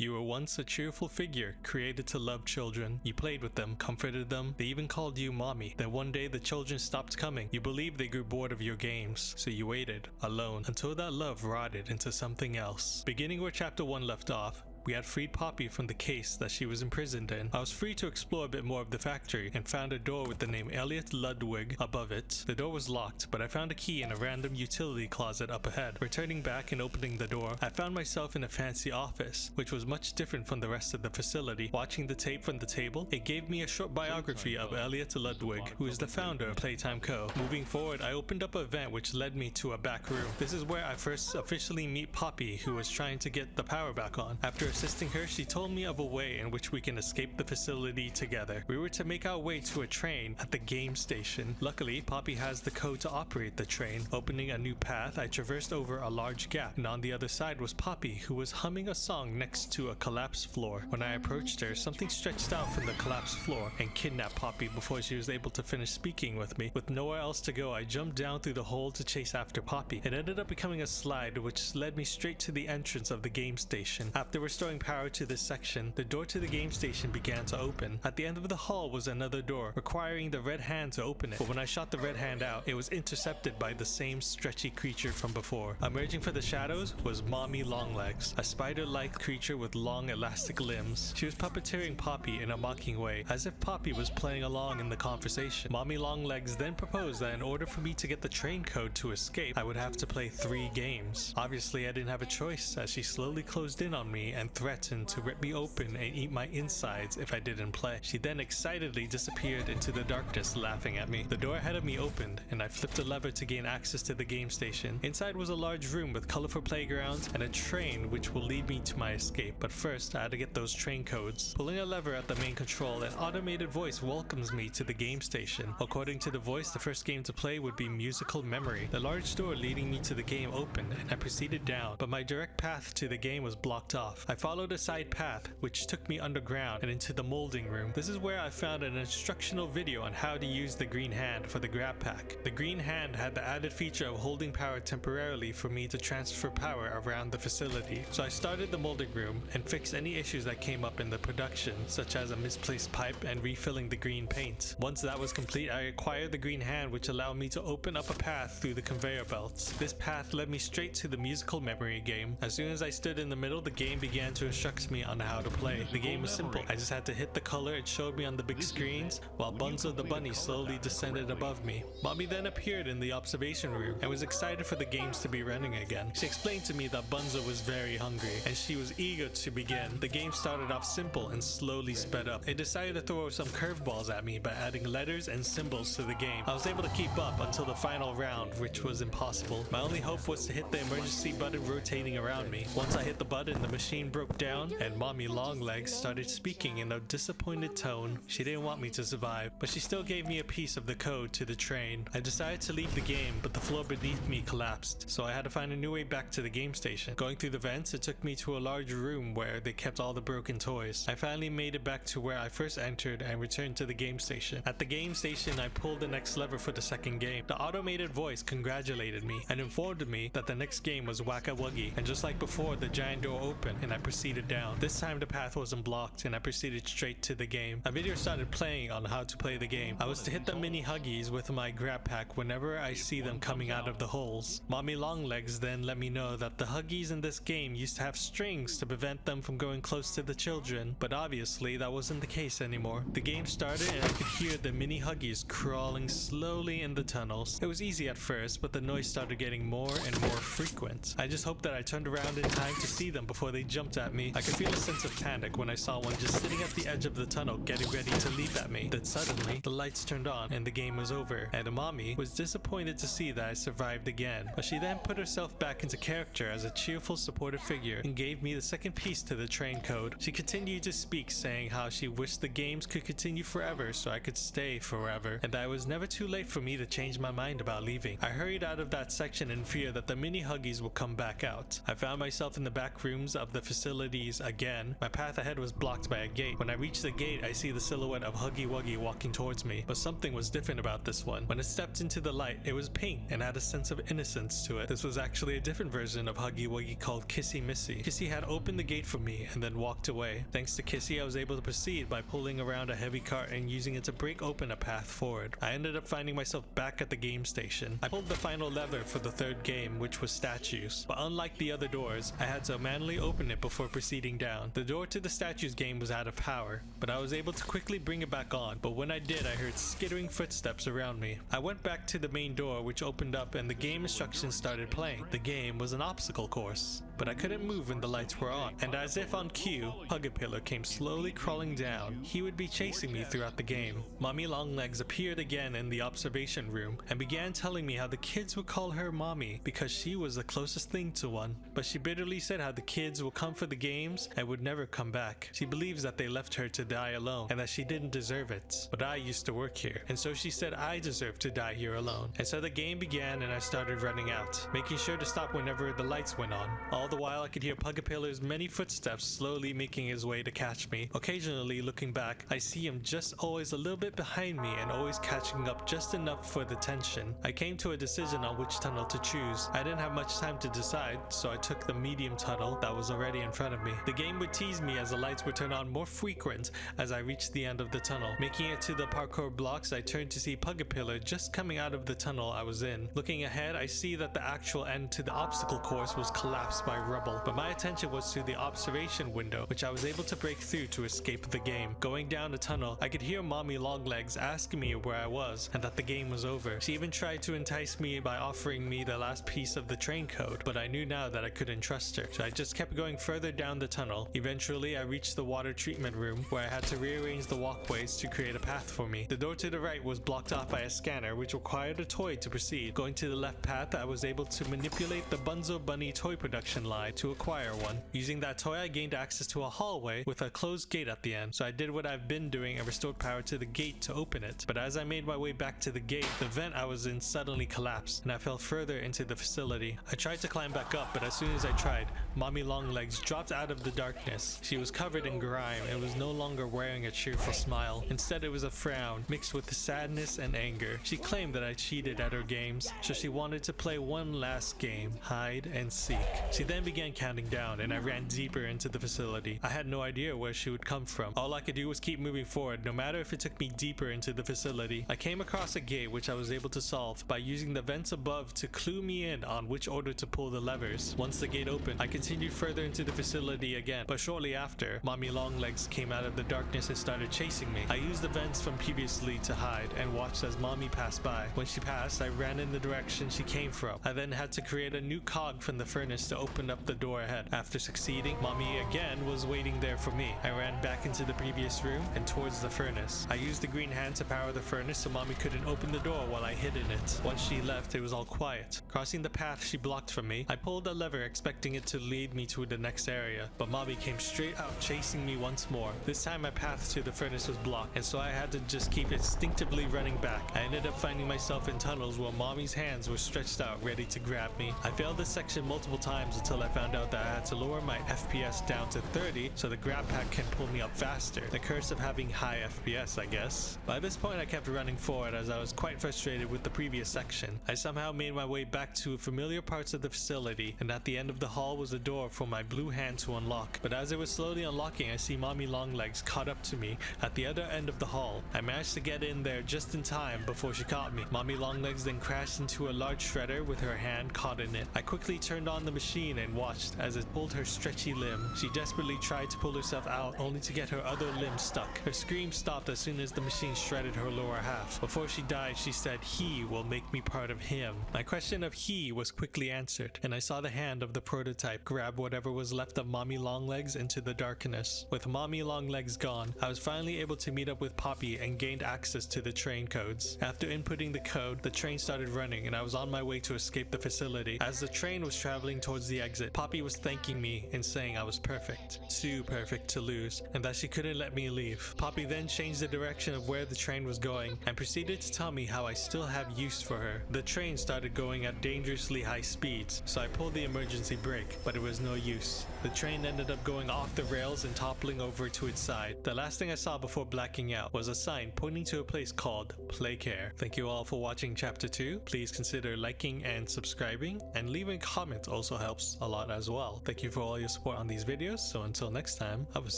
You were once a cheerful figure, created to love children. You played with them, comforted them, they even called you mommy. Then one day the children stopped coming. You believed they grew bored of your games, so you waited, alone, until that love rotted into something else. Beginning where chapter 1 left off, we had freed Poppy from the case that she was imprisoned in. I was free to explore a bit more of the factory and found a door with the name Elliot Ludwig above it. The door was locked, but I found a key in a random utility closet up ahead. Returning back and opening the door, I found myself in a fancy office, which was much different from the rest of the facility. Watching the tape from the table, it gave me a short biography of Elliot Ludwig, who is the founder of Playtime Co. Moving forward, I opened up a vent which led me to a back room. This is where I first officially meet Poppy, who was trying to get the power back on. After assisting her, she told me of a way in which we can escape the facility together. We were to make our way to a train at the game station. Luckily, Poppy has the code to operate the train. Opening a new path, I traversed over a large gap, and on the other side was Poppy, who was humming a song next to a collapsed floor. When I approached her, something stretched out from the collapsed floor and kidnapped Poppy before she was able to finish speaking with me. With nowhere else to go, I jumped down through the hole to chase after Poppy. It ended up becoming a slide which led me straight to the entrance of the game station. After restoring power to this section, the door to the game station began to open. At the end of the hall was another door, requiring the red hand to open it. But when I shot the red hand out, it was intercepted by the same stretchy creature from before. Emerging from the shadows was Mommy Longlegs, a spider-like creature with long elastic limbs. She was puppeteering Poppy in a mocking way, as if Poppy was playing along in the conversation. Mommy Longlegs then proposed that in order for me to get the train code to escape, I would have to play 3 games. Obviously, I didn't have a choice, as she slowly closed in on me and threatened to rip me open and eat my insides if I didn't play. She then excitedly disappeared into the darkness, laughing at me. The door ahead of me opened, and I flipped a lever to gain access to the game station. Inside was a large room with colorful playgrounds and a train which will lead me to my escape. But first, I had to get those train codes. Pulling a lever at the main control, an automated voice welcomes me to the game station. According to the voice, the first game to play would be Musical Memory. The large door leading me to the game opened, and I proceeded down, but my direct path to the game was blocked off. I followed a side path which took me underground and into the molding room. This is where I found an instructional video on how to use the green hand for the GrabPack. The green hand had the added feature of holding power temporarily for me to transfer power around the facility. So I started the molding room and fixed any issues that came up in the production, such as a misplaced pipe and refilling the green paint. Once that was complete, I acquired the green hand, which allowed me to open up a path through the conveyor belts. This path led me straight to the Musical Memory game. As soon as I stood in the middle, the game began to instruct me on how to play. The game was simple. I just had to hit the color it showed me on the big screens, while Bunzo the Bunny slowly descended above me. Mommy then appeared in the observation room and was excited for the games to be running again. She explained to me that Bunzo was very hungry, and she was eager to begin. The game started off simple and slowly sped up. It decided to throw some curveballs at me by adding letters and symbols to the game. I was able to keep up until the final round, which was impossible. My only hope was to hit the emergency button rotating around me. Once I hit the button, the machine broke down, and Mommy Longlegs started speaking in a disappointed tone. She didn't want me to survive, but she still gave me a piece of the code to the train. I decided to leave the game, but the floor beneath me collapsed, so I had to find a new way back to the game station. Going through the vents, it took me to a large room where they kept all the broken toys. I finally made it back to where I first entered and returned to the game station. At the game station, I pulled the next lever for the second game. The automated voice congratulated me and informed me that the next game was Wacka Wuggy, and just like before, the giant door opened and I proceeded down. This time the path wasn't blocked and I proceeded straight to the game. A video started playing on how to play the game. I was to hit the mini huggies with my GrabPack whenever I see them coming out of the holes. Mommy Longlegs then let me know that the huggies in this game used to have strings to prevent them from going close to the children, but obviously that wasn't the case anymore. The game started and I could hear the mini huggies crawling slowly in the tunnels. It was easy at first, but the noise started getting more and more frequent. I just hoped that I turned around in time to see them before they jumped at me. I could feel a sense of panic when I saw one just sitting at the edge of the tunnel getting ready to leap at me. Then suddenly, the lights turned on and the game was over, and Mommy was disappointed to see that I survived again. But she then put herself back into character as a cheerful, supportive figure and gave me the second piece to the train code. She continued to speak, saying how she wished the games could continue forever so I could stay forever, and that it was never too late for me to change my mind about leaving. I hurried out of that section in fear that the mini huggies would come back out. I found myself in the back rooms of the facility facilities again. My path ahead was blocked by a gate. When I reached the gate, I see the silhouette of Wacka Wuggy walking towards me, but something was different about this one. When it stepped into the light, it was pink and had a sense of innocence to it. This was actually a different version of Wacka Wuggy called Kissy Missy. Kissy had opened the gate for me and then walked away. Thanks to Kissy, I was able to proceed by pulling around a heavy cart and using it to break open a path forward. I ended up finding myself back at the game station. I pulled the final lever for the third game, which was statues, but unlike the other doors, I had to manually open it before proceeding down. The door to the statues game was out of power, but I was able to quickly bring it back on, but when I did, I heard skittering footsteps around me. I went back to the main door, which opened up and the game instructions started playing. The game was an obstacle course, but I couldn't move when the lights were on, and as if on cue, Pug-a-pillar came slowly crawling down. He would be chasing me throughout the game. Mommy Longlegs appeared again in the observation room and began telling me how the kids would call her mommy because she was the closest thing to one, but she bitterly said how the kids will come for the games and would never come back. She believes that they left her to die alone and that she didn't deserve it, but I used to work here, and so she said I deserve to die here alone. And so the game began and I started running out, making sure to stop whenever the lights went on. All the while I could hear Pug-a-pillar's many footsteps slowly making his way to catch me. Occasionally looking back, I see him just always a little bit behind me and always catching up just enough for the tension. I came to a decision on which tunnel to choose. I didn't have much time to decide, so I took the medium tunnel that was already in front of me. The game would tease me as the lights would turn on more frequent as I reached the end of the tunnel. Making it to the parkour blocks, I turned to see Pug-a-pillar just coming out of the tunnel I was in. Looking ahead, I see that the actual end to the obstacle course was collapsed by rubble, but my attention was to the observation window, which I was able to break through to escape the game. Going down the tunnel, I could hear Mommy Longlegs asking me where I was and that the game was over. She even tried to entice me by offering me the last piece of the train code, but I knew now that I couldn't trust her, so I just kept going further down the tunnel. Eventually, I reached the water treatment room where I had to rearrange the walkways to create a path for me. The door to the right was blocked off by a scanner, which required a toy to proceed. Going to the left path, I was able to manipulate the Bunzo Bunny toy production line to acquire one. Using that toy, I gained access to a hallway with a closed gate at the end, so I did what I've been doing and restored power to the gate to open it. But as I made my way back to the gate, the vent I was in suddenly collapsed and I fell further into the facility. I tried to climb back up, but as soon as I tried, Mommy Longlegs dropped out of the darkness. She was covered in grime and was no longer wearing a cheerful smile. Instead, it was a frown mixed with sadness and anger. She claimed that I cheated at her games, so she wanted to play one last game, hide and seek. She then began counting down and I ran deeper into the facility. I had no idea where she would come from. All I could do was keep moving forward, no matter if it took me deeper into the facility. I came across a gate which I was able to solve by using the vents above to clue me in on which order to pull the levers. Once the gate opened, I continued further into the facility again, but shortly after, Mommy Longlegs came out of the darkness and started chasing me. I used the vents from previously to hide and watched as Mommy passed by. When she passed, I ran in the direction she came from. I then had to create a new cog from the furnace to open up the door ahead. After succeeding, Mommy again was waiting there for me. I ran back into the previous room and towards the furnace. I used the green hand to power the furnace so Mommy couldn't open the door while I hid in it. Once she left, it was all quiet. Crossing the path she blocked from me, I pulled a lever expecting it to lead me to the next area, but Mommy came straight out chasing me once more. This time my path to the furnace was blocked, and so I had to just keep instinctively running back. I ended up finding myself in tunnels where Mommy's hands were stretched out ready to grab me. I failed this section multiple times until I found out that I had to lower my FPS down to 30 so the GrabPack can pull me up faster. The curse of having high FPS, I guess. By this point I kept running forward as I was quite frustrated with the previous section. I somehow made my way back to familiar parts of the facility, and at the end of the hall was a door for my blue hand to unlock. But as it was slowly unlocking, I see Mommy Longlegs caught up to me at the other end of the hall. I managed to get in there just in time before she caught me. Mommy Longlegs then crashed into a large shredder with her hand caught in it. I quickly turned on the machine and watched as it pulled her stretchy limb. She desperately tried to pull herself out only to get her other limb stuck. Her scream stopped as soon as the machine shredded her lower half. Before she died, she said, "He will make me part of him." My question of he was quickly answered, and I saw the hand of the prototype grab whatever was left of Mommy Longlegs into the darkness. With Mommy Longlegs gone, I was finally able to meet up with Poppy and gained access to the train codes. After inputting the code, the train started running and I was on my way to escape the facility. As the train was traveling towards the exit, Poppy was thanking me and saying I was perfect, too perfect to lose, and that she couldn't let me leave. Poppy then changed the direction of where the train was going and proceeded to tell me how I still have use for her. The train started going at dangerously high speeds, so I pulled the emergency brake, but it was no use. The train ended up going off the rails and toppling over to its side. The last thing I saw before blacking out was a sign pointing to a place called Playcare. Thank you all for watching chapter 2. Please consider liking and subscribing, and leaving a comment also helps a lot as well. Thank you for all your support on these videos, so until next time, I will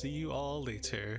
see you all later.